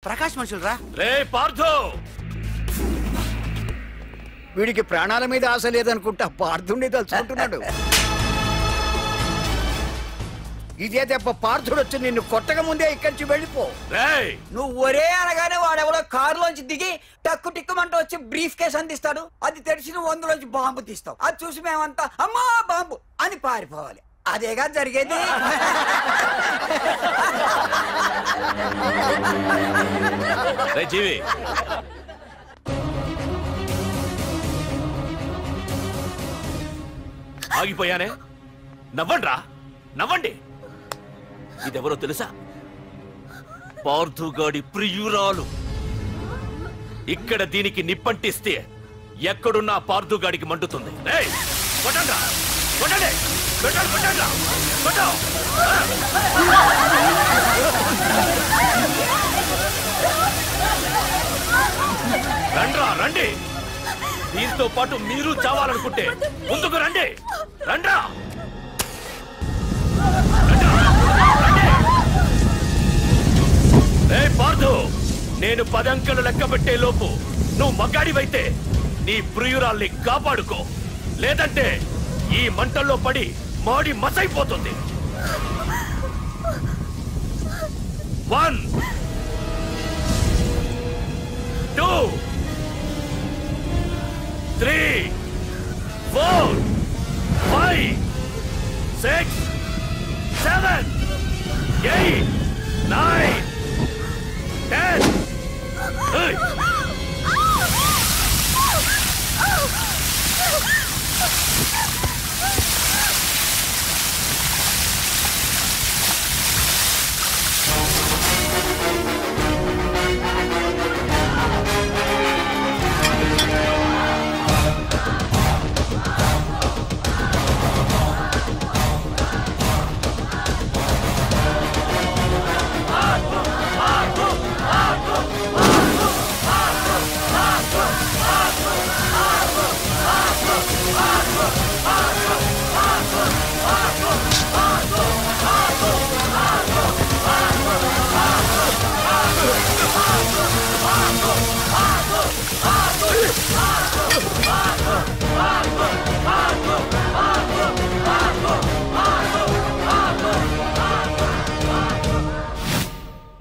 ప్రకాష్ మనుషులు రా. రే పార్థు, వీడికి ప్రాణాల మీద ఆశ లేదనుకుంటా పార్థుడిని తలుచుకుంటున్నాడు. ఇదే దెబ్బ పార్థుడు వచ్చి నిన్ను కొట్టక ముందే ఇక్కడి నుంచి వెళ్ళిపో. నువ్వు ఒరే అనగానే వాడెవడో కారులోంచి దిగి టక్కు టిక్కుమంటూ వచ్చి బ్రీఫ్ కేసు అందిస్తాడు. అది తెరిచి నువ్వు అందులోంచి బాంబు తీస్తావు. అది చూసి మేమంతా అమ్మా బాంబు అని పారిపోవాలి. అదేగా జరిగేది. జీవి ఆగిపోయానే, నవ్వండి రా, నవ్వండి. ఇదెవరో తెలుసా? పార్థుగాడి ప్రియురాలు. ఇక్కడ దీనికి నిప్పంటిస్తే ఎక్కడున్నా పార్థుగాడికి మండుతుంది. కొట్టండి కొట్టండి కొట్టండి కొట్టండి కొట్టు. రండ్రా రండి, దీంతో పాటు మీరు చావాలనుకుంటే ముందుకు రండి. రండ్రా పార్థు, నేను 10 అంకెలు లెక్క పెట్టే లోపు నువ్వు మగాడివైతే నీ ప్రియురాల్ని కాపాడుకో, లేదంటే ఈ మంటల్లో పడి మాడి మసైపోతుంది. 1 2 3 4 5 6 7 8 9 10. Hey!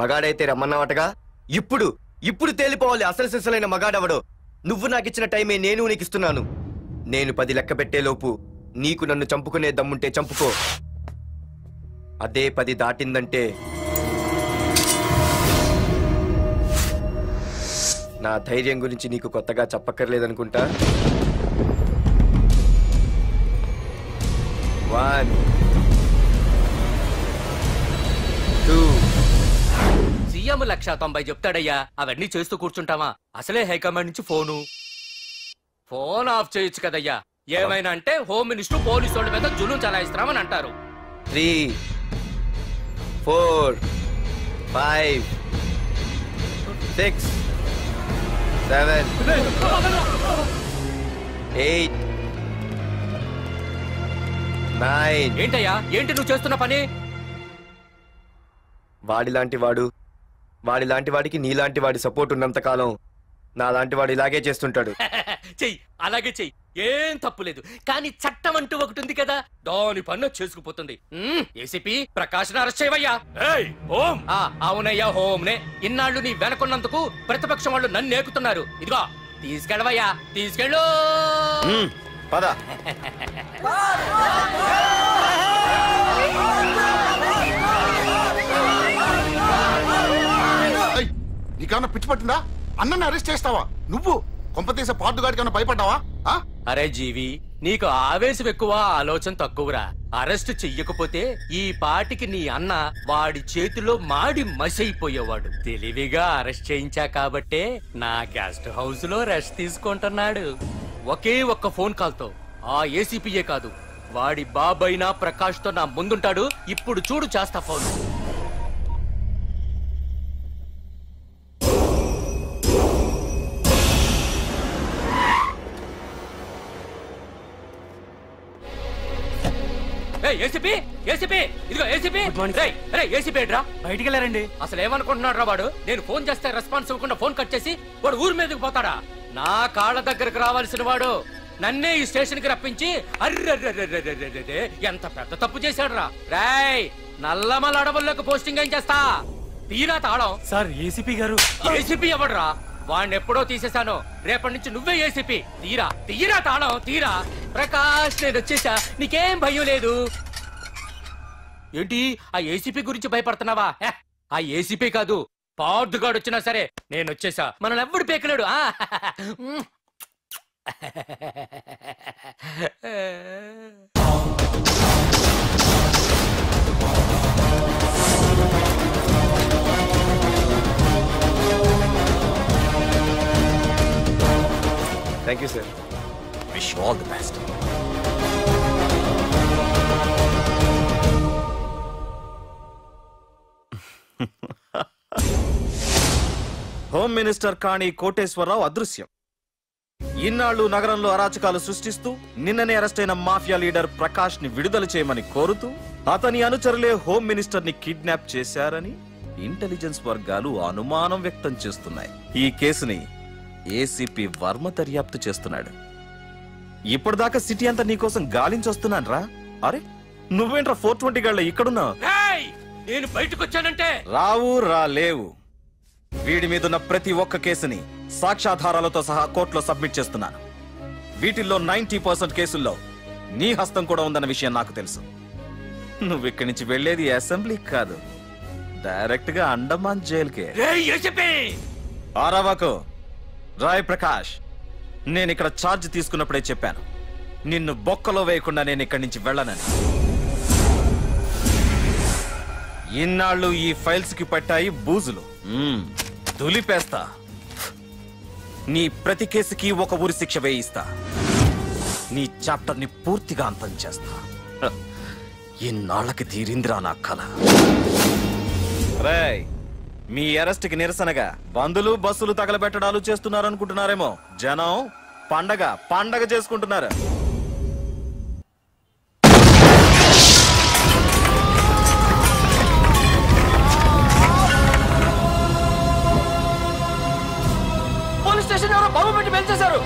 మగాడైతే రమ్మన్నావటగా. ఇప్పుడు ఇప్పుడు తేలిపోవాలి అసలు సిసలైన మగాడవడో. నువ్వు నాకిచ్చిన టైమే నేను నీకు ఇస్తున్నాను. నేను 10 లెక్క పెట్టేలోపు నీకు నన్ను చంపుకునే దమ్ముంటే చంపుకో. అదే 10 దాటిందంటే నా ధైర్యం గురించి నీకు కొత్తగా చెప్పక్కర్లేదనుకుంటా. 1 2 సీఎం 190 చెప్తాడయ్యా, అవన్నీ చేస్తూ కూర్చుంటావా? అసలే హైకమాండ్ నుంచి ఫోన్ ఆఫ్ చేయొచ్చు కదయ్యా. ఏమైనా అంటే హోమ్ మినిస్టర్ పోలీసు వాళ్ళ మీద జులుం చలాయిస్తున్నామని అంటారు. 3 4 5 6 7 8 9. ఏంటయ్యా, ఏంటి నువ్వు చేస్తున్న పని? వాడిలాంటి వాడికి నీలాంటి వాడి సపోర్ట్ ఉన్నంత కాలం నాలాంటి వాడు ఇలాగే చేస్తుంటాడు. చెయ్యి, అలాగే చెయ్యి, ఏం తప్పులేదు. కానీ చట్టం అంటూ ఒకటి ఉంది కదా, దాని పన్ను చేసుకుపోతుంది. ఏసీపీ ప్రకాష్ అరెస్ట్ చేయవయ్యా. అవునయ్యా, హోమ్నే. ఇన్నాళ్ళు నీ వెనకున్నందుకు ప్రతిపక్షం వాళ్ళు నన్ను నేకుతున్నారు. ఇదిగో తీసుకెళ్ళవయ్యా, తీసుకెళ్ళు. పద. నీకన్నా పిచ్చి పట్టిందా? అన్నని అరెస్ట్ చేస్తావా నువ్వు? కొంపతీసే పార్దుగాడికన్నా భయపడ్డావా? అరే జీవి, నీకు ఆవేశం ఎక్కువ, ఆలోచన తక్కువరా. అరెస్ట్ చెయ్యకపోతే ఈ పాటికి నీ అన్న వాడి చేతిలో మాడి మసైపోయేవాడు. తెలివిగా అరెస్ట్ చేయించా కాబట్టే నా గెస్ట్ హౌస్ లో రెస్ట్ తీసుకుంటున్నాడు. ఒకే ఒక్క ఫోన్ కాల్ తో ఆ ఏసీపీయే కాదు, వాడి బాబైనా ప్రకాష్ తో నా ముందుంటాడు. ఇప్పుడు చూడు చేస్తా ఫోన్. ఏసీపీ ఏసీపీ ఇదిగో ఏసీపీ ఏసీపీ రా బయటికి వెళ్ళారండి. అసలు ఏమనుకుంటున్నాడు రా వాడు? నేను ఫోన్ చేస్తే రెస్పాన్స్ ఇవ్వకుండా ఫోన్ కట్ చేసి వాడు ఊరి మీదకి పోతాడా? నా కాళ్ళ దగ్గరకు రావాల్సిన వాడు నన్నే ఈ స్టేషన్ కి రప్పించి అర్రె ఎంత పెద్ద తప్పు చేశాడు రా. రాయ్ నల్లమల అడవుల్లోకి పోస్టింగ్ ఏం చేస్తా? తీరా తాళం. సార్ ఏసీపీ గారు. ఏసీపీ ఎవడ్రా? వాడిని ఎప్పుడో తీసేశాను. రేపటి నుంచి నువ్వే ఏసీపీ. తీరా తీరా తాళం తీరా. ప్రకాష్ నేను వచ్చేసా, నీకేం భయం లేదు. ఏంటి ఆ ఏసీపీ గురించి భయపడుతున్నావా? ఆ ఏసీపీ కాదు, పార్దుగాడు వచ్చినా సరే నేను వచ్చేసా. మనల్ని ఎవ్వడు పేకలేడు. Thank you sir. Wish all the best. Home minister Kani Koteswararao అదృశ్యం. ఇన్నాళ్లు నగరంలో అరాచకాలు సృష్టిస్తూ నిన్ననే అరెస్ట్ అయిన మాఫియా లీడర్ ప్రకాష్ ని విడుదల చేయమని కోరుతూ అతని అనుచరులే హోమ్ మినిస్టర్ ని కిడ్నాప్ చేశారని ఇంటెలిజెన్స్ వర్గాలు అనుమానం వ్యక్తం చేస్తున్నాయి. ఈ కేసుని ఏసీపీ వర్మ దర్యాప్తు చేస్తున్నాడు. ఇప్పటిదాకా సిటీ అంతా నీకోసం గాలించొస్తున్నాను రా. అరే నువ్వేంట్రా 420 గళ్ళ ఇక్కడున్నావు? నేను బయటకు వచ్చానంటే రావు రాలేవు. వీడి మీదున్న ప్రతి ఒక్క కేసుని సాక్ష్యాధారాలతో సహా కోర్టులో సబ్మిట్ చేస్తున్నాను. వీటిల్లో 90% కేసుల్లో నీ హస్తం కూడా ఉందన్న విషయం నాకు తెలుసు. నువ్వు ఇక్కడి నుంచి వెళ్లేది అసెంబ్లీకి కాదు, డైరెక్ట్ గా అండమాన్ జైలుకే. ఆరావాకు రాయ్ ప్రకాష్, నేను ఇక్కడ ఛార్జ్ తీసుకున్నప్పుడే చెప్పాను, నిన్ను బొక్కలో వేయకుండా నేను ఇక్కడి నుంచి వెళ్ళనని. ఇన్నాళ్ళు ఈ ఫైల్స్ కి పట్టాయి బూజులు. దులిపేస్తా. నీ ప్రతి కేసుకి ఒక ఊరి శిక్ష వేయిస్తా. నీ చాప్టర్ ని పూర్తిగా అంతం చేస్తా. ఇన్నాళ్ళకి తీరిందిరా నా కళ. రేయ్, మీ అరెస్ట్ కి నిరసనగా బందులు బస్సులు తగలబెట్టడాలు చేస్తున్నారనుకుంటున్నారేమో. జనం పండగ చేసుకుంటున్నారు. పోలీస్ స్టేషన్ ఎవరో బాబు పెట్టి పెంచేశారు.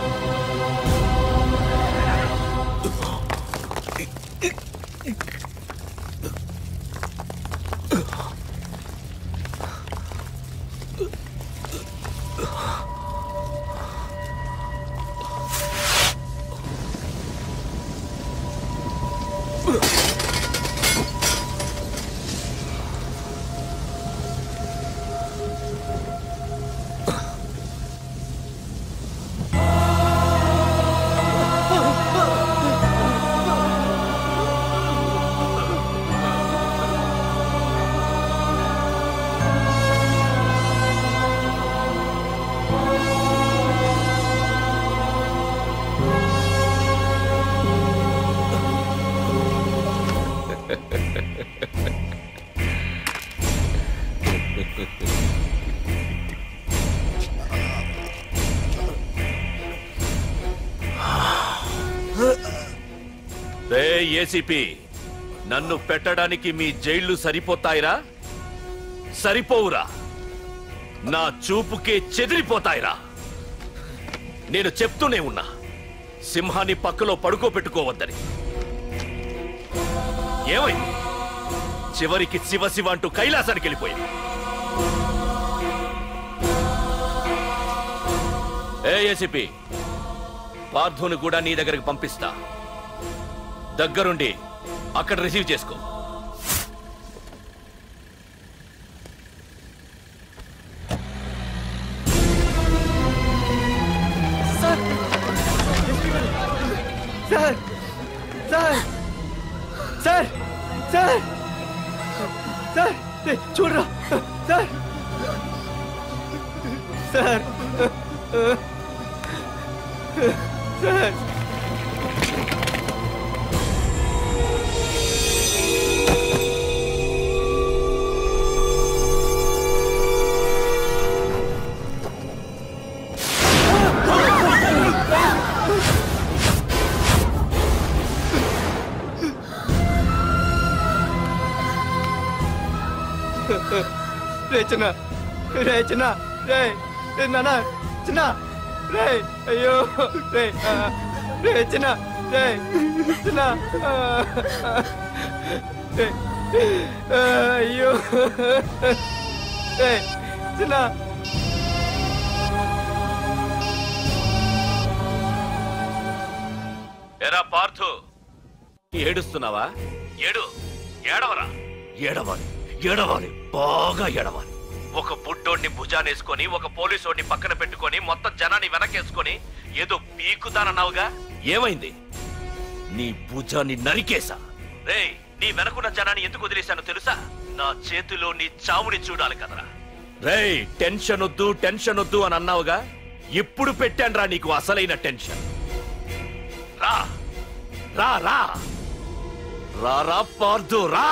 ఏసీపీ, నన్ను పెట్టడానికి మీ జైళ్లు సరిపోతాయిరా? సరిపోవురా. నా చూపుకే చెదిరిపోతాయిరా. నేను చెప్తూనే ఉన్నా, సింహాన్ని పక్కలో పడుకోబెట్టుకోవద్దని. ఏమైంది? చివరికి శివ శివ అంటూ కైలాసానికి వెళ్ళిపోయింది. ఏసీపీ, పార్థుని కూడా నీ దగ్గరికి పంపిస్తా. దగ్గరుండి అక్కడ రిసీవ్ చేసుకో. Sir sir sir sir sir చూడరా సార్ సార్ సార్ చిన్న రే చిన్న రే నాన్న చిన్న రే అయ్యో రే రే చిన్న రే చిన్న రే అయ్యో రే చిన్న ఎరా పార్థు ఏడుస్తున్నావా? ఏడవరా, ఏడవాలి, ఏడవాలి, బాగా ఏడవాలి. ఒక బుడ్డోడిని భుజానేసుకొని ఒక పోలీసోడిని పక్కన పెట్టుకొని మొత్తం జనాన్ని వెనకేసుకొని ఏదో పీకుతానన్నావుగా, ఏమైంది? నీ భుజాన్ని నరికేశా. రేయ్, నీ వెనకున్న జనాన్ని ఎందుకు వదిలేశానో తెలుసా? నా చేతిలో నీ చావుని చూడాలి కదరా. రేయ్, టెన్షన్ వద్దు, టెన్షన్ వద్దు అని అన్నావుగా, ఇప్పుడు పెట్టానురా నీకు అసలైన టెన్షన్. రా రా రా రా రా పార్థు రా.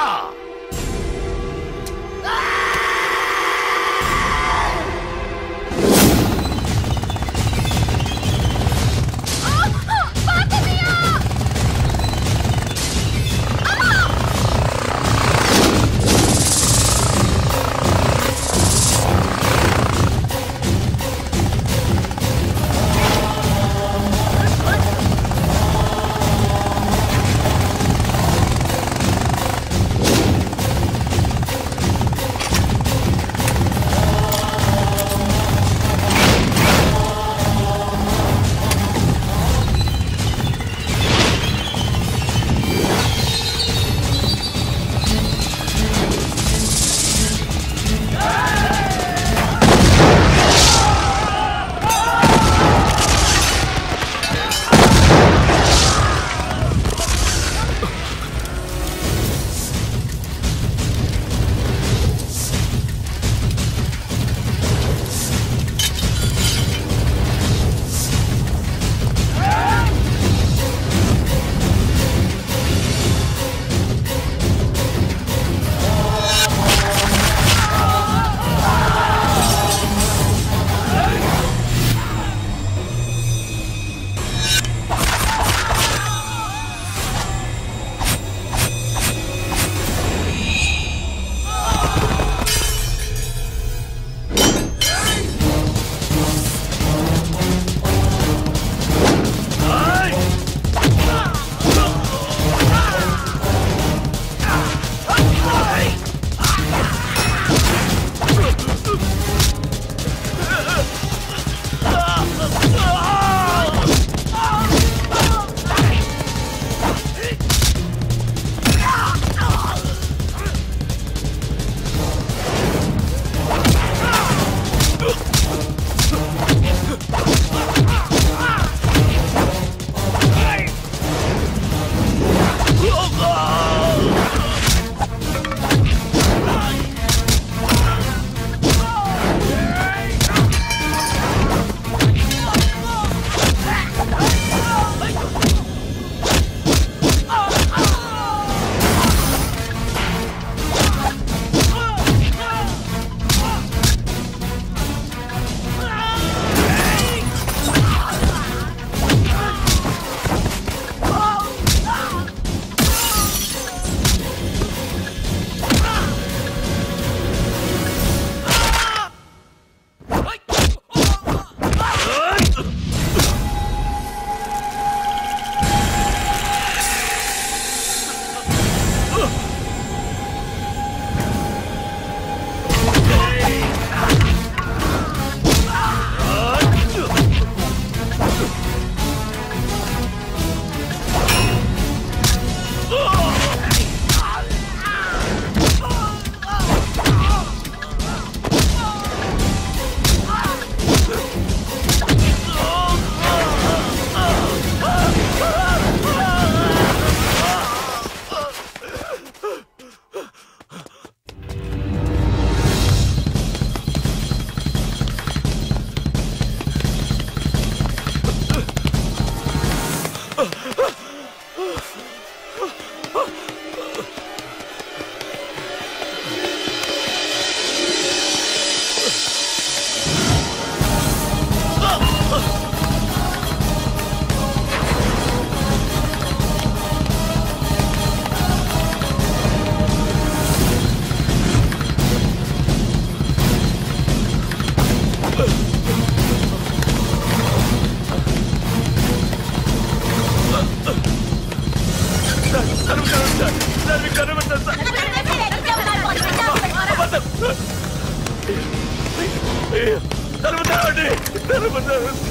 తలుపు తెరవండి.